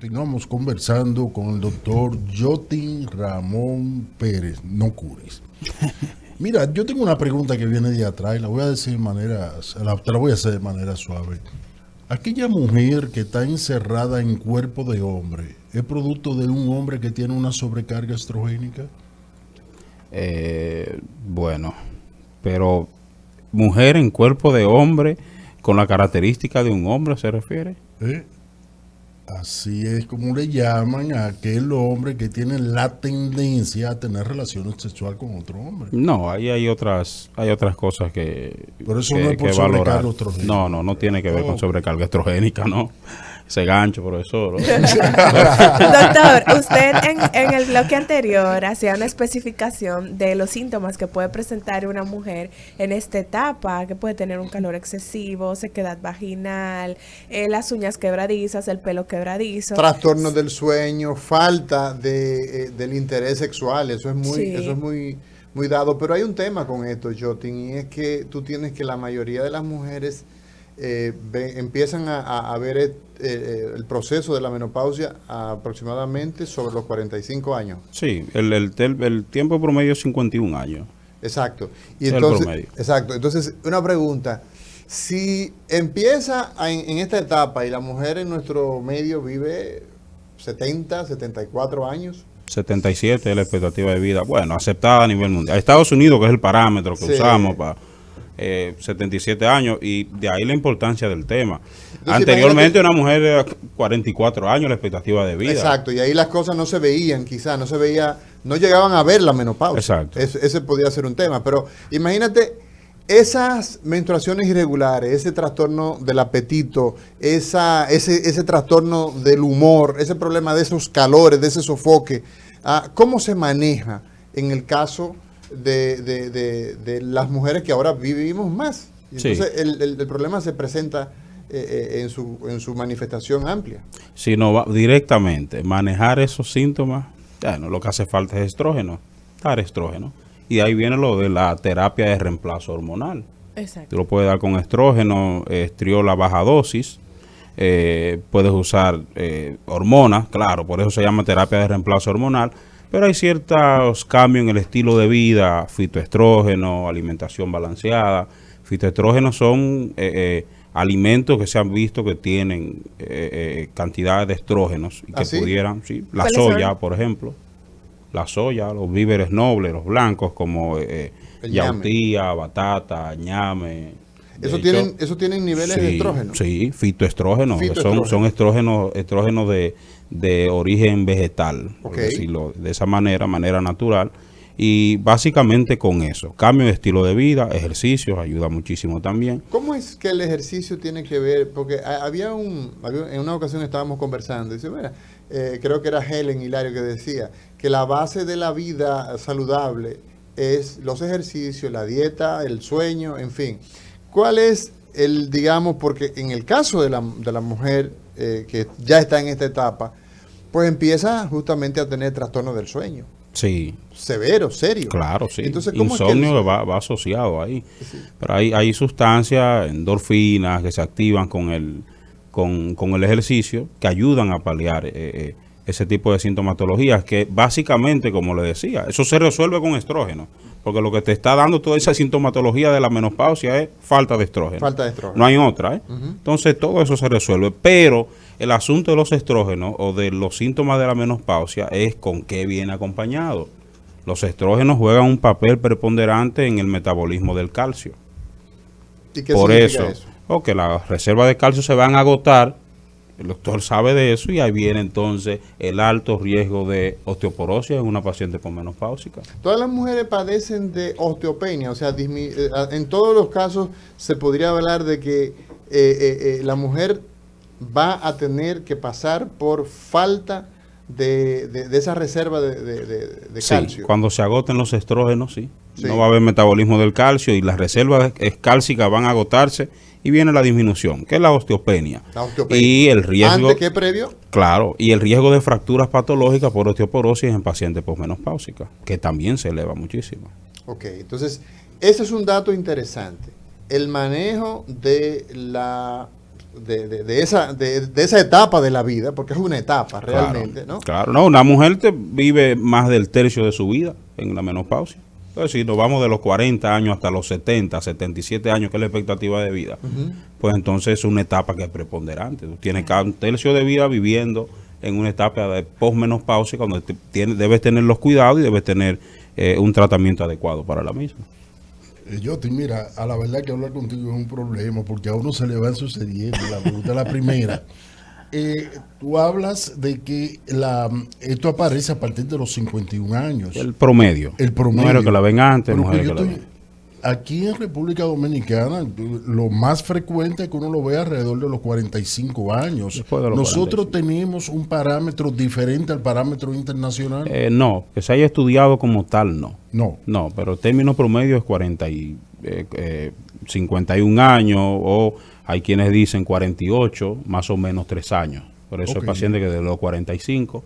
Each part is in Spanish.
Continuamos conversando con el doctor Yotin Ramón Pérez, no cures. Mira, yo tengo una pregunta que viene de atrás y la voy a decir te la voy a hacer de manera suave. Aquella mujer que está encerrada en cuerpo de hombre, ¿es producto de un hombre que tiene una sobrecarga estrogénica? Bueno, pero mujer en cuerpo de hombre con la característica de un hombre, ¿se refiere? Así es como le llaman a aquel hombre que tiene la tendencia a tener relaciones sexuales con otro hombre. No, ahí hay otras cosas que Por eso que, no es por que valorar. sobrecarga estrogénica. No tiene que ver con sobrecarga estrogénica, no. Ese gancho, profesor. Doctor, usted en el bloque anterior hacía una especificación de los síntomas que puede presentar una mujer en esta etapa, que puede tener un calor excesivo, sequedad vaginal, las uñas quebradizas, el pelo quebradizo. Trastornos del sueño, falta del interés sexual, eso es muy dado. Pero hay un tema con esto, Jotin, y es que tú tienes que la mayoría de las mujeres empiezan a ver el proceso de la menopausia aproximadamente sobre los 45 años. Sí, el tiempo promedio es 51 años. Exacto. Y Es entonces, el promedio. exacto. Entonces, una pregunta. Si empieza en esta etapa y la mujer en nuestro medio vive 70, 74 años. 77 es la expectativa de vida, bueno, aceptada a nivel mundial. Estados Unidos, que es el parámetro que usamos para 77 años, y de ahí la importancia del tema. Entonces, anteriormente una mujer de 44 años la expectativa de vida. Exacto, y ahí las cosas no se veían, quizás, no llegaban a ver la menopausia. Exacto. Ese podía ser un tema, pero imagínate esas menstruaciones irregulares, ese trastorno del apetito, ese trastorno del humor, ese problema de esos calores, de ese sofoque, ¿cómo se maneja en el caso de las mujeres que ahora vivimos más? Entonces el problema se presenta en su manifestación amplia. Si no va directamente, manejar esos síntomas, bueno, lo que hace falta es estrógeno, dar estrógeno. Y ahí viene lo de la terapia de reemplazo hormonal. Exacto. Tú lo puedes dar con estrógeno, estriola baja dosis, puedes usar hormonas, claro, por eso se llama terapia de reemplazo hormonal, pero hay ciertos cambios en el estilo de vida, fitoestrógeno, alimentación balanceada. Fitoestrógenos son alimentos que se han visto que tienen cantidades de estrógenos y que ¿sí? pudieran, sí, la ¿Cuáles soya, son? por ejemplo. La soya, los víveres nobles, los blancos como yautía, batata, ñame. Eso tienen niveles de estrógeno. Sí, fitoestrógenos, que son estrógenos de origen vegetal, por decirlo de esa manera natural. Y básicamente con eso, cambio de estilo de vida, ejercicios, ayuda muchísimo también. ¿Cómo es que el ejercicio tiene que ver? Porque en una ocasión estábamos conversando, y dice, mira, creo que era Helen Hilario que decía que la base de la vida saludable es los ejercicios, la dieta, el sueño, en fin. ¿Cuál es digamos, porque en el caso de la mujer que ya está en esta etapa, pues empieza justamente a tener trastornos del sueño? Sí. Severo, serio. Claro, sí. Entonces, ¿cómo insomnio es que va asociado ahí. Sí. Pero hay sustancias, endorfinas, que se activan con el ejercicio, que ayudan a paliar ese tipo de sintomatologías, que básicamente, como le decía, eso se resuelve con estrógeno. Porque lo que te está dando toda esa sintomatología de la menopausia es falta de estrógeno. Falta de estrógeno. No hay otra, ¿eh? Entonces, todo eso se resuelve. Pero el asunto de los estrógenos o de los síntomas de la menopausia es con qué viene acompañado. Los estrógenos juegan un papel preponderante en el metabolismo del calcio. ¿Y qué Por significa eso, que las reservas de calcio se van a agotar. El doctor sabe de eso y ahí viene entonces el alto riesgo de osteoporosis en una paciente con menopáusica. Todas las mujeres padecen de osteopenia, o sea, en todos los casos se podría hablar de que la mujer va a tener que pasar por falta de esa reserva de calcio. Sí, cuando se agoten los estrógenos, sí. Sí. No va a haber metabolismo del calcio y las reservas cálcicas van a agotarse y viene la disminución, que es la osteopenia. La osteopenia. Y el riesgo... ¿Antes que previo? Claro, y el riesgo de fracturas patológicas por osteoporosis en pacientes posmenopáusicas, que también se eleva muchísimo. Ok, entonces, ese es un dato interesante. El manejo de la de esa etapa de la vida, porque es una etapa realmente, ¿no? Claro, no, una mujer vive más del tercio de su vida en la menopausia. Entonces, si nos vamos de los 40 años hasta los 70, 77 años, que es la expectativa de vida, pues entonces es una etapa que es preponderante. Tú tienes cada un tercio de vida viviendo en una etapa de posmenopausia, cuando debes tener los cuidados y debes tener un tratamiento adecuado para la misma. Mira, a la verdad que hablar contigo es un problema porque a uno se le van sucediendo. La pregunta es la primera. Tú hablas de que esto aparece a partir de los 51 años. El promedio. Mujeres que la ven antes, mujeres que la ven. Aquí en República Dominicana, lo más frecuente es que uno lo ve alrededor de los 45 años. Nosotros 45. Tenemos un parámetro diferente al parámetro internacional. No, que se haya estudiado como tal, no. No, pero el término promedio es 51 años, o hay quienes dicen 48, más o menos 3 años. Por eso el paciente que de los 45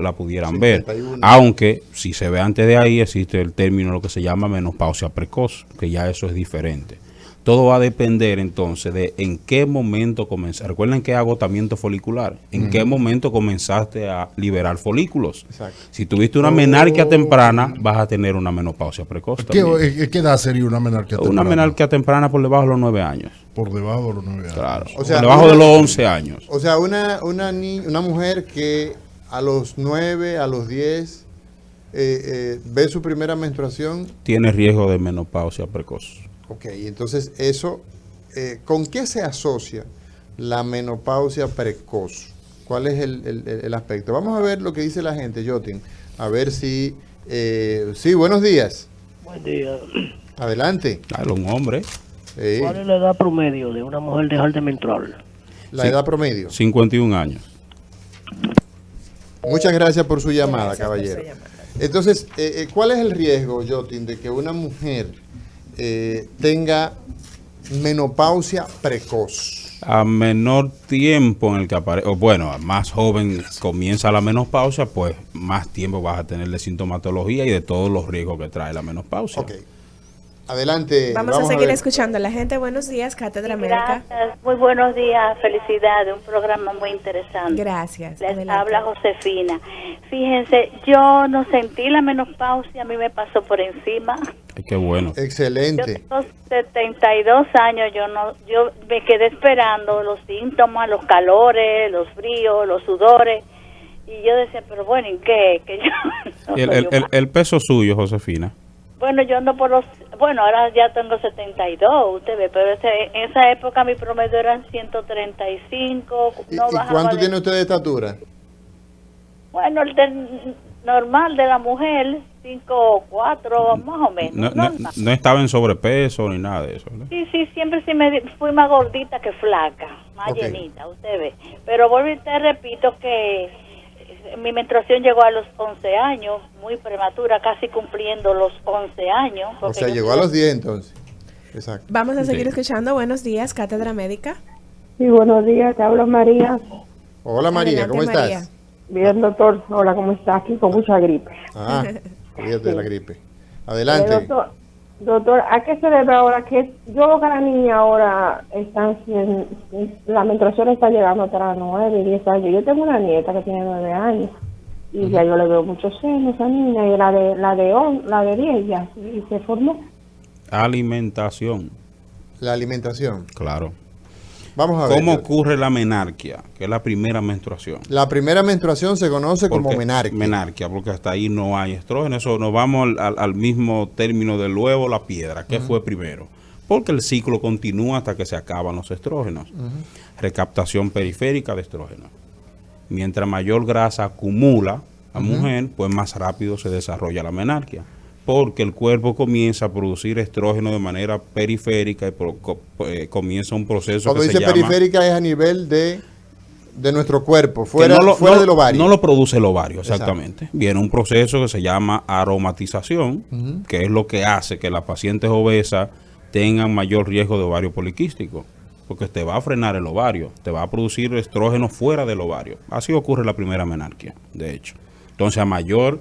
la pudieran 51. Ver. Aunque si se ve antes de ahí, existe el término lo que se llama menopausia precoz, que ya eso es diferente. Todo va a depender entonces de en qué momento comenzar. Recuerden que es agotamiento folicular. ¿En qué momento comenzaste a liberar folículos? Exacto. Si tuviste una menarquia temprana, vas a tener una menopausia precoz. ¿Qué edad sería una menarquia temprana? Una menarquia temprana por debajo de los 9 años. Por debajo de los 9 años. Claro. O sea, por debajo de los 11 años. O sea, una mujer que a los 9, a los 10, ve su primera menstruación. Tiene riesgo de menopausia precoz. Ok, entonces eso, ¿con qué se asocia la menopausia precoz? ¿Cuál es el aspecto? Vamos a ver lo que dice la gente, Jotin. A ver si... sí, buenos días. Buen día. Adelante. Claro, un hombre. ¿Cuál es la edad promedio de una mujer dejar de menstruar? La edad promedio. 51 años. Muchas gracias por su llamada, caballero. Entonces, ¿cuál es el riesgo, Jotin, de que una mujer tenga menopausia precoz? A menor tiempo en el que aparece, o bueno, a más joven comienza la menopausia, pues más tiempo vas a tener de sintomatología y de todos los riesgos que trae la menopausia. Ok. Adelante. Vamos a seguir escuchando a la gente. Buenos días, Cátedra Médica. Gracias, muy buenos días, felicidades, un programa muy interesante. Gracias. Les adelante. habla Josefina. Fíjense, yo no sentí la menopausia, a mí me pasó por encima. Ay, qué bueno. Excelente. Yo tengo 72 años, yo me quedé esperando los síntomas, los calores, los fríos, los sudores, y yo decía, pero bueno, ¿y qué? Que yo no ¿Y el peso suyo, Josefina? Bueno, yo ando por ahora ya tengo 72, usted ve, pero en esa época mi promedio eran 135. ¿Y cuánto tiene usted de estatura? Bueno, el normal de la mujer, 5'4", más o menos. No estaba en sobrepeso ni nada de eso, ¿no? Sí, siempre fui más gordita que flaca, más llenita, usted ve. Pero vuelvo y te repito que mi menstruación llegó a los 11 años, muy prematura, casi cumpliendo los 11 años. O sea, llegó a los 10 entonces. Exacto. Vamos a seguir escuchando. Buenos días, Cátedra Médica. Sí, buenos días, te hablo María. Hola María, Adelante, ¿cómo María. estás? Bien, doctor. Hola, ¿cómo estás? Aquí con mucha gripe. Cuídate de la gripe. Adelante. Doctor, ¿a qué se debe ahora? Que yo veo que la niña ahora la menstruación está llegando hasta los 9, 10 años. Yo tengo una nieta que tiene 9 años y ya yo le veo muchos senos a esa niña, y la de 10 ya y se formó. Alimentación. La alimentación. Claro. Vamos a ver. ¿Cómo ocurre la menarquia, que es la primera menstruación? La primera menstruación se conoce como menarquia. Menarquia, porque hasta ahí no hay estrógeno. Eso nos vamos al mismo término del huevo, la piedra. ¿Qué fue primero? Porque el ciclo continúa hasta que se acaban los estrógenos. Recaptación periférica de estrógenos. Mientras mayor grasa acumula la mujer, pues más rápido se desarrolla la menarquia. Porque el cuerpo comienza a producir estrógeno de manera periférica y comienza un proceso Cuando que dice se llama... periférica es a nivel de nuestro cuerpo, fuera del ovario. No lo produce el ovario, exactamente. Exacto. Viene un proceso que se llama aromatización, que es lo que hace que las pacientes obesas tengan mayor riesgo de ovario poliquístico, porque te va a frenar el ovario, te va a producir estrógeno fuera del ovario. Así ocurre la primera menarquia, de hecho. Entonces, a mayor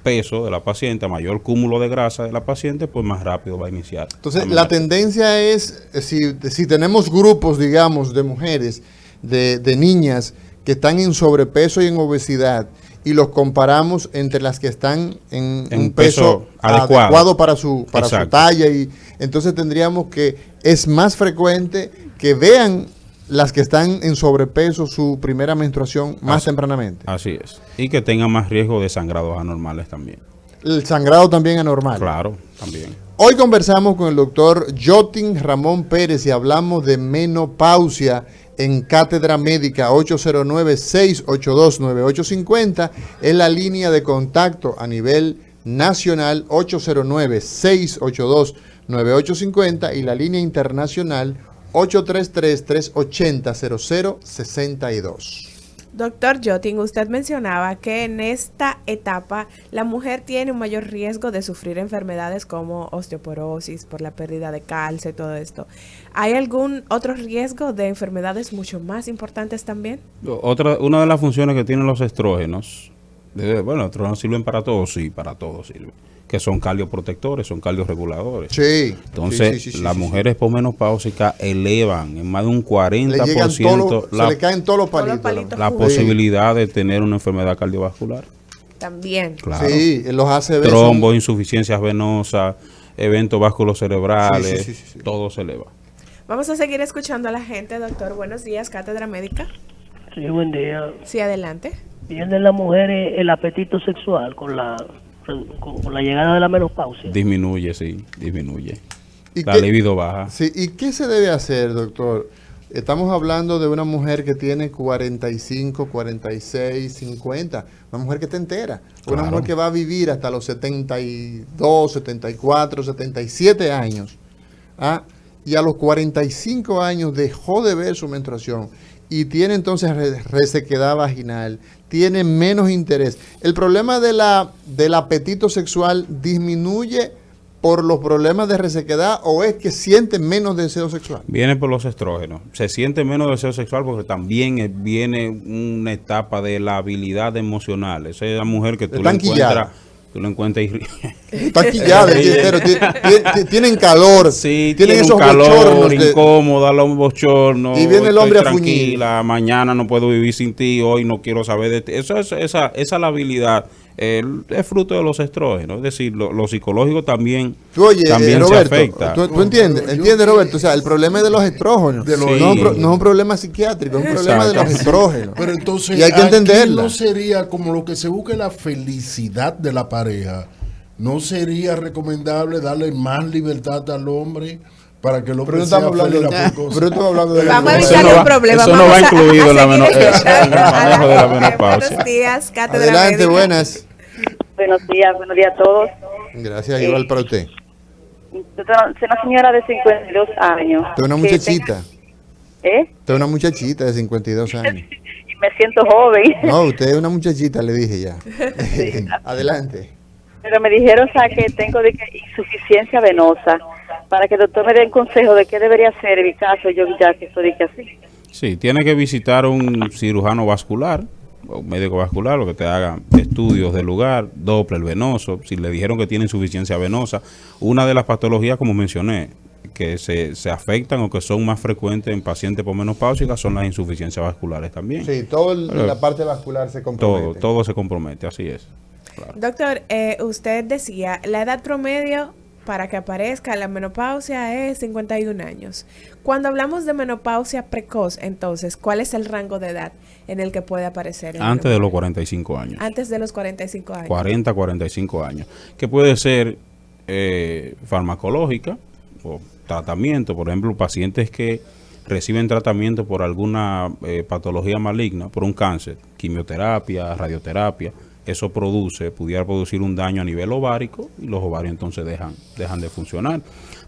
peso de la paciente, a mayor cúmulo de grasa de la paciente, pues más rápido va a iniciar. Entonces, la tendencia es, si tenemos grupos, digamos, de mujeres, de niñas que están en sobrepeso y en obesidad, y los comparamos entre las que están en un peso adecuado para su talla, y entonces tendríamos que es más frecuente que vean las que están en sobrepeso su primera menstruación más tempranamente. Así es. Y que tengan más riesgo de sangrados anormales también. El sangrado también anormal. Claro, también. Hoy conversamos con el doctor Jotin Ramón Pérez y hablamos de menopausia en Cátedra Médica. 809-682-9850 es la línea de contacto a nivel nacional, 809-682-9850, y la línea internacional 833-380-0062. Doctor Jotin, usted mencionaba que en esta etapa la mujer tiene un mayor riesgo de sufrir enfermedades como osteoporosis por la pérdida de calcio y todo esto. ¿Hay algún otro riesgo de enfermedades mucho más importantes también? Una de las funciones que tienen los estrógenos, bueno, los estrógenos sirven para todo, sí, para todo sirven, que son cardioprotectores, son cardioreguladores. Sí. Entonces, las mujeres posmenopáusicas elevan en más de un 40% se le caen todos los palitos. La posibilidad de tener una enfermedad cardiovascular. También. Claro. Sí, los ACV trombos, insuficiencias venosas, eventos vasculocerebrales, todo se eleva. Vamos a seguir escuchando a la gente, doctor. Buenos días, Cátedra Médica. Sí, buen día. Sí, adelante. Pierde la mujer el apetito sexual con la llegada de la menopausia. Disminuye, sí, disminuye. ¿Y la libido baja. Sí, ¿y qué se debe hacer, doctor? Estamos hablando de una mujer que tiene 45, 46, 50, una mujer que está entera, una mujer que va a vivir hasta los 72, 74, 77 años. ¿Ah? Y a los 45 años dejó de ver su menstruación y tiene entonces resequedad vaginal, tiene menos interés. El problema del apetito sexual disminuye por los problemas de resequedad, o es que siente menos deseo sexual. Viene por los estrógenos. Se siente menos deseo sexual porque también viene una etapa de la habilidad emocional. Esa es la mujer que tú lo encuentras está quillada, tienen calor, sí, tienen esos calor bochornos incómoda, los bochornos, y viene el hombre a tranquila, mañana no puedo vivir sin ti, hoy no quiero saber de ti. Esa es la habilidad, es fruto de los estrógenos, es decir, lo psicológico también, también Roberto, se afecta. ¿Tú entiendes, Roberto? O sea, el problema es de los estrógenos, no es un problema psiquiátrico, es un problema de los estrógenos. Pero entonces, y hay que entenderlo. No sería como lo que se busca la felicidad de la pareja. ¿No sería recomendable darle más libertad al hombre para que el hombre sea feliz? Vamos a evitar un problema. Eso no va incluido en la manejo de la menopausia. Buenos días, Cátedra Adelante, Médica. buenas. Buenos días a todos. Gracias, igual para usted. Soy una señora de 52 años. Usted es una muchachita. ¿Eh? Usted es una muchachita de 52 años. Y me siento joven. No, usted es una muchachita, le dije ya. Sí. Adelante. Pero me dijeron, que tengo insuficiencia venosa. Para que el doctor me dé un consejo de qué debería hacer en mi caso, yo ya que estoy así. Sí, tiene que visitar un cirujano vascular o un médico vascular, o que te haga estudios del lugar, Doppler venoso, si le dijeron que tiene insuficiencia venosa. Una de las patologías, como mencioné, que se afectan o que son más frecuentes en pacientes posmenopáusicas son las insuficiencias vasculares también. Sí, la parte vascular se compromete. Todo se compromete, así es. Claro. Doctor, usted decía, la edad promedio para que aparezca la menopausia es 51 años. Cuando hablamos de menopausia precoz, entonces, ¿cuál es el rango de edad en el que puede aparecer? Antes de los 45 años. Antes de los 45 años. 40, 45 años. Que puede ser farmacológica o tratamiento, por ejemplo, pacientes que reciben tratamiento por alguna patología maligna, por un cáncer, quimioterapia, radioterapia. Eso pudiera producir un daño a nivel ovárico y los ovarios entonces dejan de funcionar.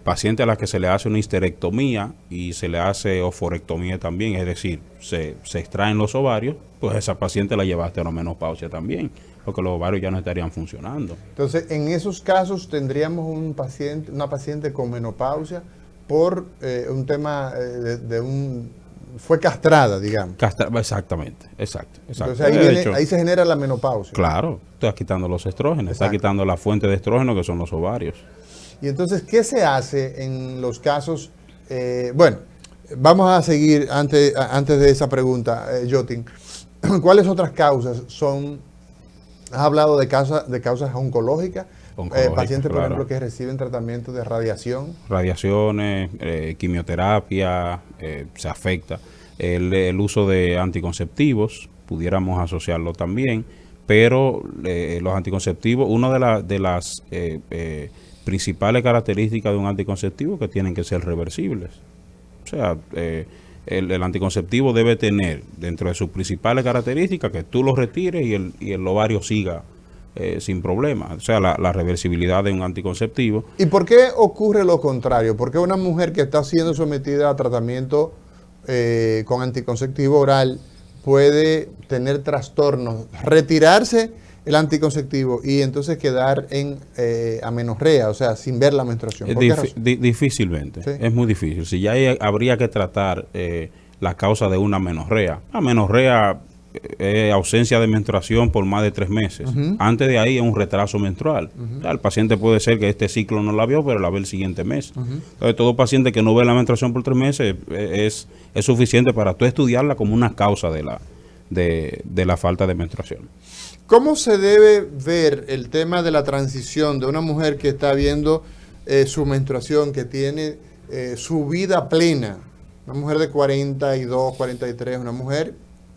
Pacientes a las que se le hace una histerectomía y se le hace oforectomía también, es decir, se extraen los ovarios, pues esa paciente la llevaste a la menopausia también, porque los ovarios ya no estarían funcionando. Entonces, en esos casos tendríamos una paciente con menopausia por un tema de fue castrada, digamos. Exactamente, exacto. Entonces ahí, De hecho, ahí se genera la menopausia. claro, estás quitando los estrógenos, estás Exacto. quitando la fuente de estrógeno que son los ovarios. Y entonces, ¿qué se hace en los casos? Bueno, vamos a seguir antes de esa pregunta, Jotin. ¿Cuáles otras causas son? Has hablado de causas oncológicas, pacientes, por claro. ejemplo, que reciben tratamiento de radiación. Radiaciones, quimioterapia, se afecta. El uso de anticonceptivos, pudiéramos asociarlo también, pero los anticonceptivos, una de las principales características de un anticonceptivo es que tienen que ser reversibles. O sea, el anticonceptivo debe tener dentro de sus principales características que tú lo retires y el ovario siga sin problema. O sea, la reversibilidad de un anticonceptivo. ¿Y por qué ocurre lo contrario? ¿Por qué una mujer que está siendo sometida a tratamiento con anticonceptivo oral puede tener trastornos, retirarse el anticonceptivo y entonces quedar en amenorrea, o sea, sin ver la menstruación? ¿Por qué razón? Difícilmente, Sí. es muy difícil. Si ya habría que tratar la causa de una amenorrea. La amenorrea es ausencia de menstruación por más de 3 meses. Antes de ahí es un retraso menstrual. O sea, el paciente puede ser que este ciclo no la vio, pero la ve el siguiente mes. Entonces, todo paciente que no ve la menstruación por 3 meses es suficiente para tú estudiarla como una causa de la falta de menstruación. ¿Cómo se debe ver el tema de la transición de una mujer que está viendo su menstruación, que tiene su vida plena? Una mujer de 42, 43, una mujer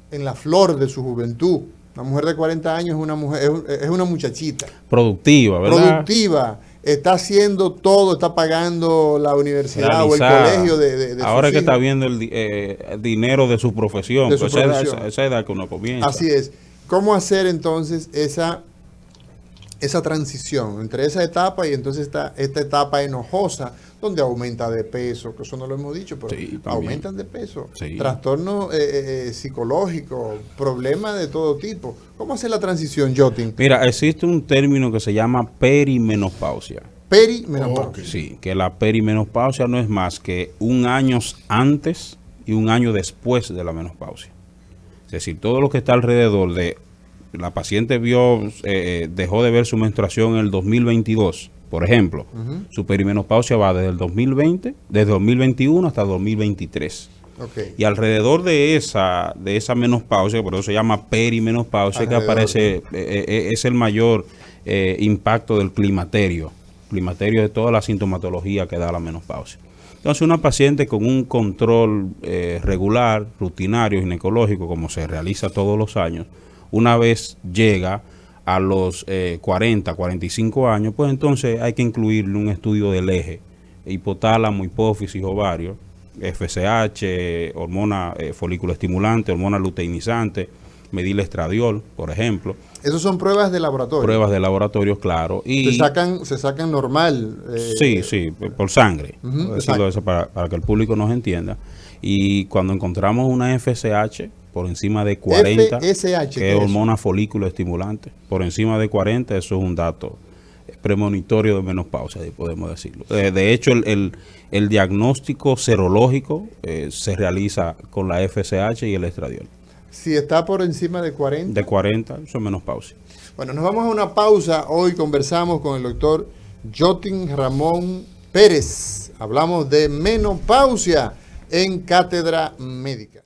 en la flor de su juventud. Una mujer de 40 años es una muchachita. Productiva, ¿verdad? Productiva. Está haciendo todo, está pagando la universidad Realizada. o el colegio de Ahora sus que está hijos. viendo el dinero de su profesión, De su pues profesión. esa edad que uno comienza. Así es. ¿Cómo hacer entonces esa transición entre esa etapa y entonces esta etapa enojosa, donde aumenta de peso, que eso no lo hemos dicho, pero Sí, también. aumentan de peso, Sí. trastornos psicológicos, problemas de todo tipo? ¿Cómo hacer la transición, Jotin? Mira, existe un término que se llama perimenopausia. Perimenopausia. Sí, que la perimenopausia no es más que un año antes y un año después de la menopausia. Es decir, todo lo que está alrededor de la paciente dejó de ver su menstruación en el 2022, por ejemplo. Su perimenopausia va desde el 2020, desde 2021 hasta 2023. Okay. Y alrededor de esa menopausia, por eso se llama perimenopausia, que Alrededor. aparece, es el mayor impacto del climaterio de toda la sintomatología que da la menopausia. Entonces, una paciente con un control regular, rutinario, ginecológico, como se realiza todos los años, una vez llega a los 40, 45 años, pues entonces hay que incluirle un estudio del eje, hipotálamo, hipófisis, ovario, FSH, hormona folículo estimulante, hormona luteinizante, medir estradiol, por ejemplo. Esas son pruebas de laboratorio. Pruebas de laboratorio, claro. Y Se sacan normal. sí, por sangre, Ujú, por decirlo eso, para que el público nos entienda. Y cuando encontramos una FSH por encima de 40, FSH, ¿qué que es es eso? hormona folículo estimulante, por encima de 40, eso es un dato premonitorio de menopausia, podemos decirlo. De hecho, el diagnóstico serológico se realiza con la FSH y el estradiol. Si está por encima de 40. De 40, eso es menopausia. Bueno, nos vamos a una pausa. Hoy conversamos con el doctor Jotin Ramón Pérez. Hablamos de menopausia en Cátedra Médica.